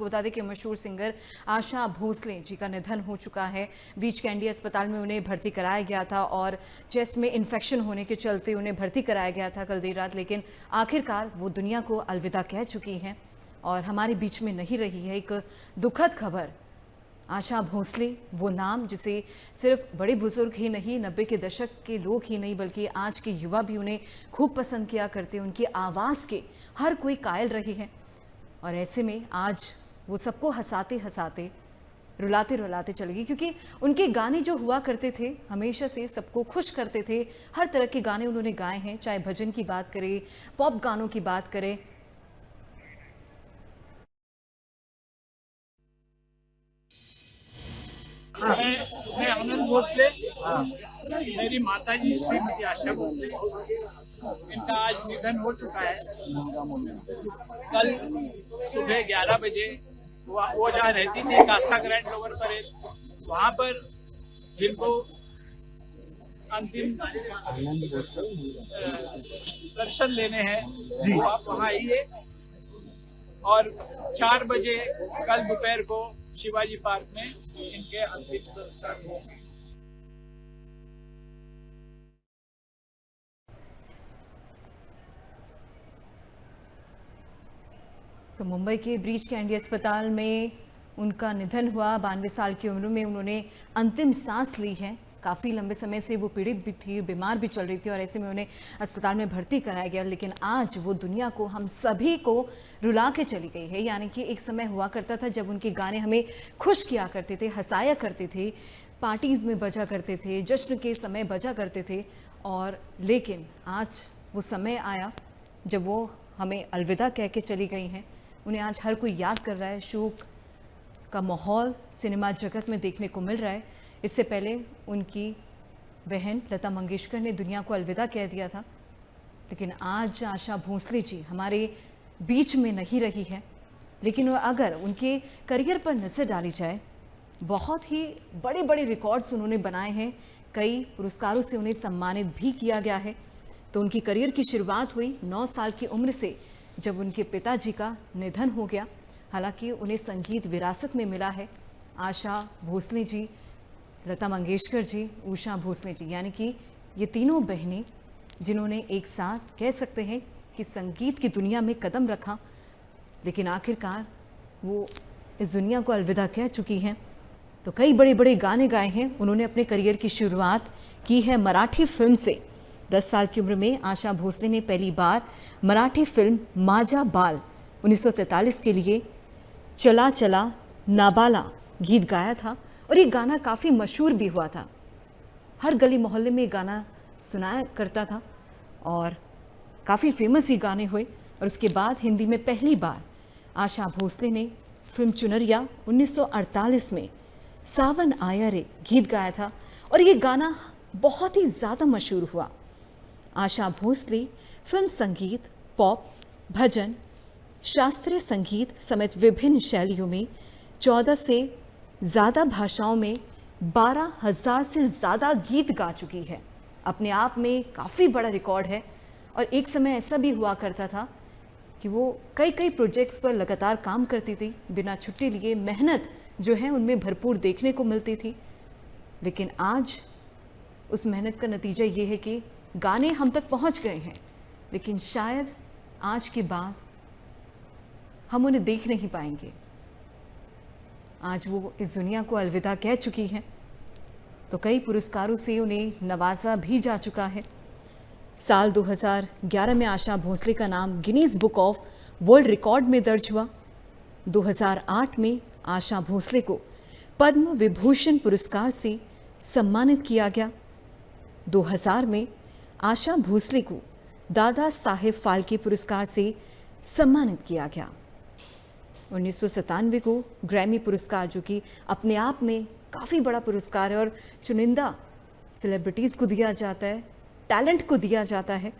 आपको बता दें कि मशहूर सिंगर आशा भोसले जी का निधन हो चुका है। ब्रीच कैंडी अस्पताल में उन्हें भर्ती कराया गया था और चेस्ट में इन्फेक्शन होने के चलते उन्हें भर्ती कराया गया था कल देर रात, लेकिन आखिरकार वो दुनिया को अलविदा कह चुकी हैं और हमारे बीच में नहीं रही है। एक दुखद खबर, आशा भोसले, वो नाम जिसे सिर्फ बड़े बुजुर्ग ही नहीं, 90 के दशक के लोग ही नहीं बल्कि आज के युवा भी उन्हें खूब पसंद किया करते। उनकी आवाज़ के हर कोई कायल रही है और ऐसे में आज वो सबको हंसाते हंसाते, रुलाते रुलाते चले गई, क्योंकि उनके गाने जो हुआ करते थे हमेशा से सबको खुश करते थे। हर तरह के गाने उन्होंने गाए हैं, चाहे भजन की बात करें, पॉप गानों की बात करें। मैं आनंद भोसले, मेरी माताजी श्रीमती आशा भोसले, इनका आज निधन हो चुका है। कल सुबह 11 बजे वो जहाँ रहती थी कासा ग्रैंड लोअर परेल, वहाँ पर जिनको अंतिम दर्शन लेने हैं वो आप वहाँ आइए। और 4 बजे कल दोपहर को शिवाजी पार्क में इनके अंतिम संस्कार होंगे। तो मुंबई के ब्रीच कैंडी अस्पताल में उनका निधन हुआ। 92 साल की उम्र में उन्होंने अंतिम सांस ली है। काफ़ी लंबे समय से वो पीड़ित भी थी, बीमार भी चल रही थी और ऐसे में उन्हें अस्पताल में भर्ती कराया गया, लेकिन आज वो दुनिया को, हम सभी को रुला के चली गई है। यानी कि एक समय हुआ करता था जब उनके गाने हमें खुश किया करते थे, हंसाया करते थे, पार्टीज़ में बजा करते थे, जश्न के समय बजा करते थे। और लेकिन आज वो समय आया जब वो हमें अलविदा कह के चली गई हैं। उन्हें आज हर कोई याद कर रहा है। शोक का माहौल सिनेमा जगत में देखने को मिल रहा है। इससे पहले उनकी बहन लता मंगेशकर ने दुनिया को अलविदा कह दिया था, लेकिन आज आशा भोसले जी हमारे बीच में नहीं रही है। लेकिन अगर उनके करियर पर नज़र डाली जाए, बहुत ही बड़े बड़े रिकॉर्ड्स उन्होंने बनाए हैं, कई पुरस्कारों से उन्हें सम्मानित भी किया गया है। तो उनकी करियर की शुरुआत हुई 9 साल की उम्र से, जब उनके पिताजी का निधन हो गया। हालांकि उन्हें संगीत विरासत में मिला है। आशा भोसले जी, लता मंगेशकर जी, उषा भोसले जी, यानी कि ये तीनों बहनें जिन्होंने एक साथ कह सकते हैं कि संगीत की दुनिया में कदम रखा, लेकिन आखिरकार वो इस दुनिया को अलविदा कह चुकी हैं। तो कई बड़े बड़े गाने गाए हैं। उन्होंने अपने करियर की शुरुआत की है मराठी फिल्म से। 10 साल की उम्र में आशा भोसले ने पहली बार मराठी फिल्म माझा बाल 1943 के लिए चला चला नाबाला गीत गाया था और ये गाना काफ़ी मशहूर भी हुआ था। हर गली मोहल्ले में ये गाना सुनाया करता था और काफ़ी फेमस ये गाने हुए। और उसके बाद हिंदी में पहली बार आशा भोसले ने फिल्म चुनरिया 1948 में सावन आया रे गीत गाया था और ये गाना बहुत ही ज़्यादा मशहूर हुआ। आशा भोसले फिल्म संगीत, पॉप, भजन, शास्त्रीय संगीत समेत विभिन्न शैलियों में 14 से ज़्यादा भाषाओं में 12,000 से ज़्यादा गीत गा चुकी है। अपने आप में काफ़ी बड़ा रिकॉर्ड है। और एक समय ऐसा भी हुआ करता था कि वो कई कई प्रोजेक्ट्स पर लगातार काम करती थी, बिना छुट्टी लिए। मेहनत जो है उनमें भरपूर देखने को मिलती थी। लेकिन आज उस मेहनत का नतीजा ये है कि गाने हम तक पहुंच गए हैं, लेकिन शायद आज के बाद हम उन्हें देख नहीं पाएंगे। आज वो इस दुनिया को अलविदा कह चुकी हैं। तो कई पुरस्कारों से उन्हें नवाजा भी जा चुका है। साल 2011 में आशा भोसले का नाम Guinness book of world record में दर्ज हुआ। 2008 में आशा भोसले को पद्म विभूषण पुरस्कार से सम्मानित किया गया। 2000 में आशा भोसले को दादा साहेब फाल्के पुरस्कार से सम्मानित किया गया। 1997 को ग्रैमी पुरस्कार, जो कि अपने आप में काफ़ी बड़ा पुरस्कार है और चुनिंदा सेलिब्रिटीज़ को दिया जाता है, टैलेंट को दिया जाता है।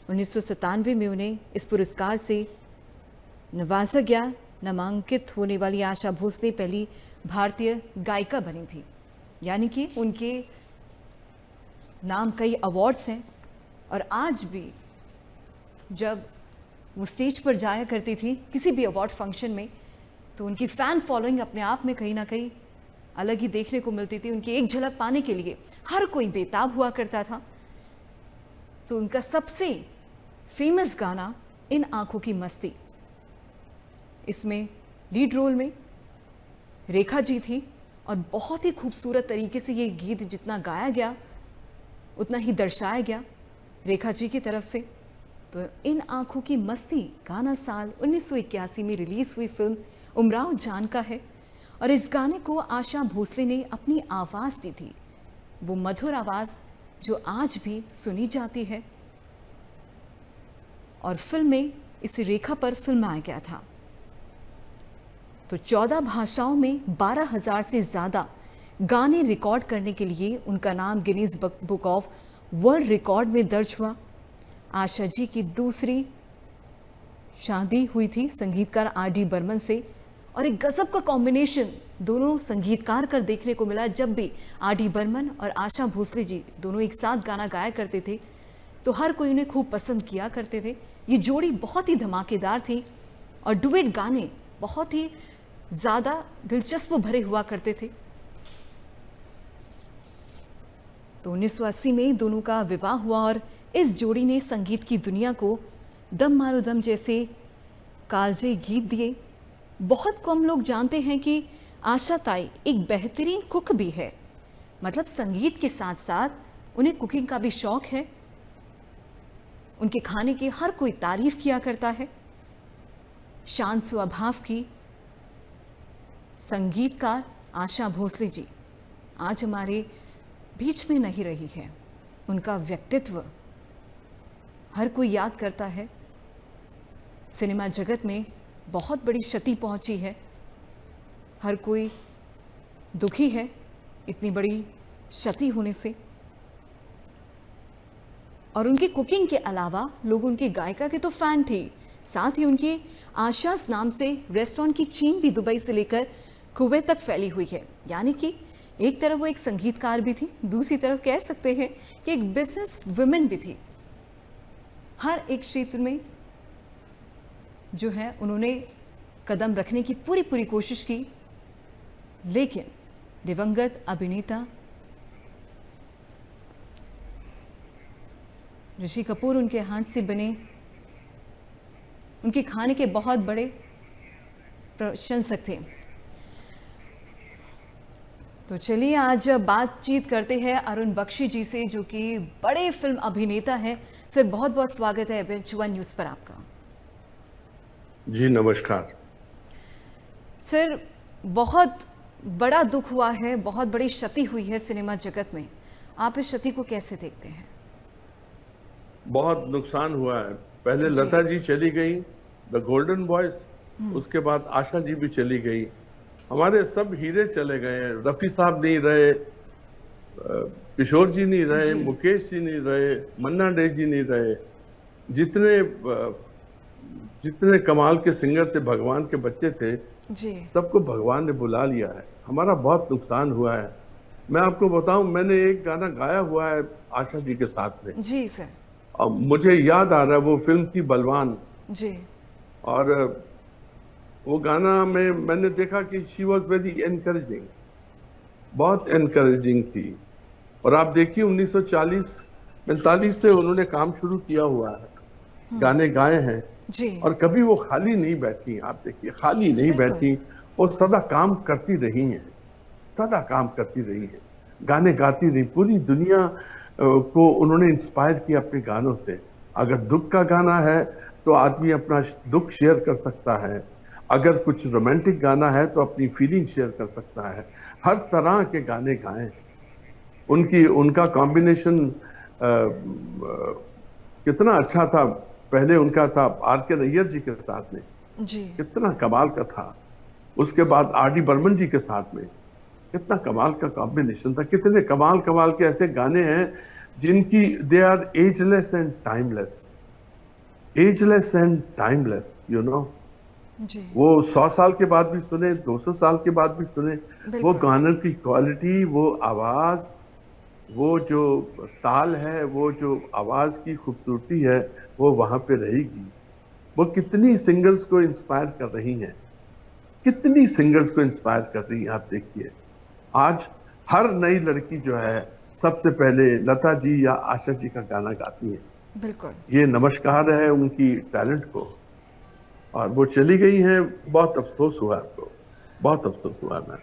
1997 में उन्हें इस पुरस्कार से नवाजा गया। नामांकित होने वाली आशा भोसले पहली भारतीय गायिका बनी थी, यानी कि उनके नाम कई अवार्ड्स हैं। और आज भी जब वो स्टेज पर जाया करती थी किसी भी अवार्ड फंक्शन में, तो उनकी फ़ैन फॉलोइंग अपने आप में कहीं ना कहीं अलग ही देखने को मिलती थी। उनकी एक झलक पाने के लिए हर कोई बेताब हुआ करता था। तो उनका सबसे फेमस गाना इन आंखों की मस्ती, इसमें लीड रोल में रेखा जी थी और बहुत ही खूबसूरत तरीके से ये गीत जितना गाया गया उतना ही दर्शाया गया रेखा जी की तरफ से। तो इन आंखों की मस्ती गाना साल 1981 में रिलीज हुई फिल्म उमराव जान का है और इस गाने को आशा भोसले ने अपनी आवाज़ दी थी, वो मधुर आवाज़ जो आज भी सुनी जाती है। और फिल्म में इस रेखा पर फिल्माया गया था। तो 14 भाषाओं में 12,000 से ज़्यादा गाने रिकॉर्ड करने के लिए उनका नाम Guinness book of world record में दर्ज हुआ। आशा जी की दूसरी शादी हुई थी संगीतकार R.D. बर्मन से और एक गजब का कॉम्बिनेशन दोनों संगीतकार कर देखने को मिला। जब भी R.D. बर्मन और आशा भोसले जी दोनों एक साथ गाना गाया करते थे तो हर कोई उन्हें खूब पसंद किया करते थे। ये जोड़ी बहुत ही धमाकेदार थी और डुएट गाने बहुत ही ज़्यादा दिलचस्प भरे हुआ करते थे। तो 1980 में दोनों का विवाह हुआ और इस जोड़ी ने संगीत की दुनिया को दम मारो दम जैसे कालजे गीत दिए। बहुत कम लोग जानते हैं कि आशा ताई एक बेहतरीन कुक भी है, मतलब संगीत के साथ साथ उन्हें कुकिंग का भी शौक है। उनके खाने की हर कोई तारीफ किया करता है। शांत स्वभाव की संगीतकार आशा भोसले जी आज हमारे बीच में नहीं रही है। उनका व्यक्तित्व हर कोई याद करता है। सिनेमा जगत में बहुत बड़ी क्षति पहुंची है, हर कोई दुखी है इतनी बड़ी क्षति होने से। और उनकी कुकिंग के अलावा लोग उनकी गायिका के तो फैन थे, साथ ही उनकी आशास नाम से रेस्टोरेंट की चेन भी दुबई से लेकर कुवैत तक फैली हुई है। यानी कि एक तरफ वो एक संगीतकार भी थी, दूसरी तरफ कह सकते हैं कि एक बिजनेस वुमेन भी थी। हर एक क्षेत्र में जो है उन्होंने कदम रखने की पूरी कोशिश की, लेकिन दिवंगत अभिनेता ऋषि कपूर उनके हाथ से बने उनके खाने के बहुत बड़े प्रशंसक थे। तो चलिए आज बातचीत करते हैं अरुण बख्शी जी से, जो कि बड़े फिल्म अभिनेता हैं। सर बहुत बहुत स्वागत है एबीएन न्यूज़ पर आपका। जी नमस्कार। सर बहुत बड़ा दुख हुआ है, बहुत बड़ी क्षति हुई है सिनेमा जगत में, आप इस क्षति को कैसे देखते हैं? बहुत नुकसान हुआ है। पहले लता जी चली गई, द गोल्डन बॉयज, उसके बाद आशा जी भी चली गई, हमारे सब हीरे चले गए हैं। रफी साहब नहीं रहे, किशोर जी नहीं रहे, मुकेश जी नहीं रहे, मन्ना डे जी नहीं रहे। जितने कमाल के सिंगर थे, भगवान के बच्चे थे, सबको भगवान ने बुला लिया है। हमारा बहुत नुकसान हुआ है। मैं आपको बताऊं, मैंने एक गाना गाया हुआ है आशा जी के साथ में। जी सर। अब मुझे याद आ रहा है, वो फिल्म थी बलवान जी। और वो गाना में मैंने देखा कि शी वॉज वेरी एनकरेजिंग, बहुत एनकरेजिंग थी। और आप देखिए 1940-45 से उन्होंने काम शुरू किया हुआ है, गाने गाए हैं जी। और कभी वो खाली नहीं बैठी। आप देखिए खाली नहीं बैठी, वो सदा काम करती रही हैं, सदा काम करती रही हैं, गाने गाती रही। पूरी दुनिया को उन्होंने इंस्पायर किया अपने गानों से। अगर दुख का गाना है तो आदमी अपना दुख शेयर कर सकता है, अगर कुछ रोमांटिक गाना है तो अपनी फीलिंग शेयर कर सकता है। हर तरह के गाने गाएं। उनका कॉम्बिनेशन कितना अच्छा था। पहले उनका था R.K. नैयर जी के साथ में, जी कितना कमाल का था। उसके बाद R.D. बर्मन जी के साथ में कितना कमाल का कॉम्बिनेशन था। कितने कमाल के ऐसे गाने हैं जिनकी they are ageless and timeless, ageless and timeless, you know. वो 100 साल के बाद भी सुने, 200 साल के बाद भी सुने, वो गानों की क्वालिटी, वो आवाज, वो जो ताल है, वो जो आवाज की खूबसूरती है, वो वहां पे रहेगी। वो कितनी सिंगर्स को इंस्पायर कर रही हैं। कितनी सिंगर्स को इंस्पायर कर रही है आप देखिए। आज हर नई लड़की जो है सबसे पहले लता जी या आशा जी का गाना गाती है। बिल्कुल। ये नमस्कार है उनकी टैलेंट को, और वो चली गई हैं। बहुत अफसोस हुआ हमको, बहुत अफसोस हुआ मैं।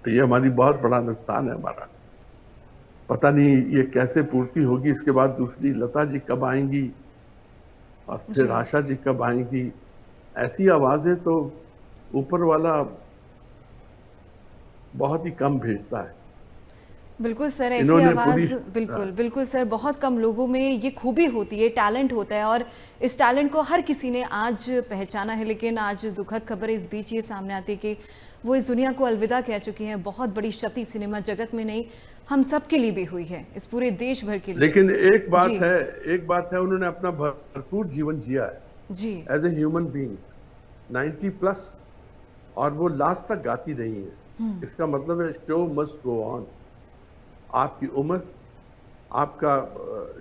तो ये हमारी बहुत बड़ा नुकसान है हमारा। पता नहीं ये कैसे पूर्ति होगी। इसके बाद दूसरी लता जी कब आएंगी और फिर जी आशा जी कब आएंगी। ऐसी आवाजें तो ऊपर वाला बहुत ही कम भेजता है। बिल्कुल सर, ऐसी इन्होंने आवाज़ पूरी बिल्कुल बिल्कुल सर, बहुत कम लोगों में ये खूबी होती है, टैलेंट होता है और इस टैलेंट को हर किसी ने आज पहचाना है। लेकिन आज दुखद खबर इस बीच ये सामने आती है कि वो इस दुनिया को अलविदा कह चुकी हैं। बहुत बड़ी क्षति सिनेमा जगत में नहीं, हम सब के लिए भी हुई है, इस पूरे देश भर के लिए। लेकिन एक जी बात है, उन्होंने अपना भरपूर जीवन जिया है जी एज ए ह्यूमन बीइंग, 90+, और वो लास्ट तक गाती रही है। इसका मतलब है शो मस्ट गो ऑन। आपकी उम्र, आपका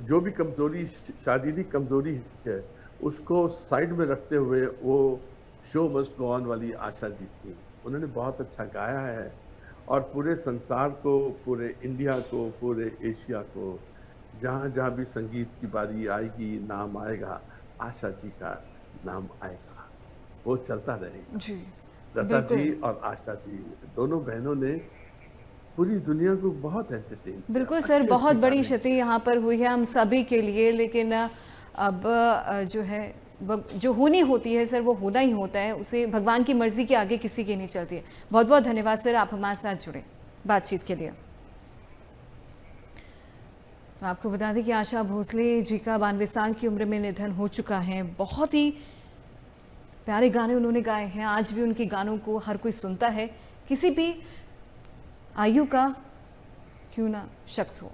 जो भी कमजोरी, शारीरिक कमजोरी है, उसको साइड में रखते हुए वो शो मस्ट गो ऑन वाली आशा जी थी। उन्होंने बहुत अच्छा गाया है और पूरे संसार को, पूरे इंडिया को, पूरे एशिया को, जहाँ जहाँ भी संगीत की बारी आएगी, नाम आएगा, आशा जी का नाम आएगा। वो चलता रहेगा। जी लता जी बिल्कुल और आशा जी दोनों बहनों ने पूरी दुनिया को बहुत एंटरटेन किया। बिल्कुल सर, अच्छे बहुत अच्छे बड़ी गाने क्षति किए। यहाँ पर हुई है हम सभी के लिए। लेकिन अब जो है जो होनी होती है सर, वो होना ही होता है। उसे भगवान की मर्जी के आगे किसी की नहीं चलती है। बहुत बहुत धन्यवाद सर, आप हमारे साथ जुड़े बातचीत के लिए। तो आपको बता दें कि आशा भोसले जी का 92 साल की उम्र में निधन हो चुका है। बहुत ही प्यारे गाने उन्होंने गाए हैं। आज भी उनके गानों को हर कोई सुनता है, किसी भी आयु का क्यों ना शख्स हो।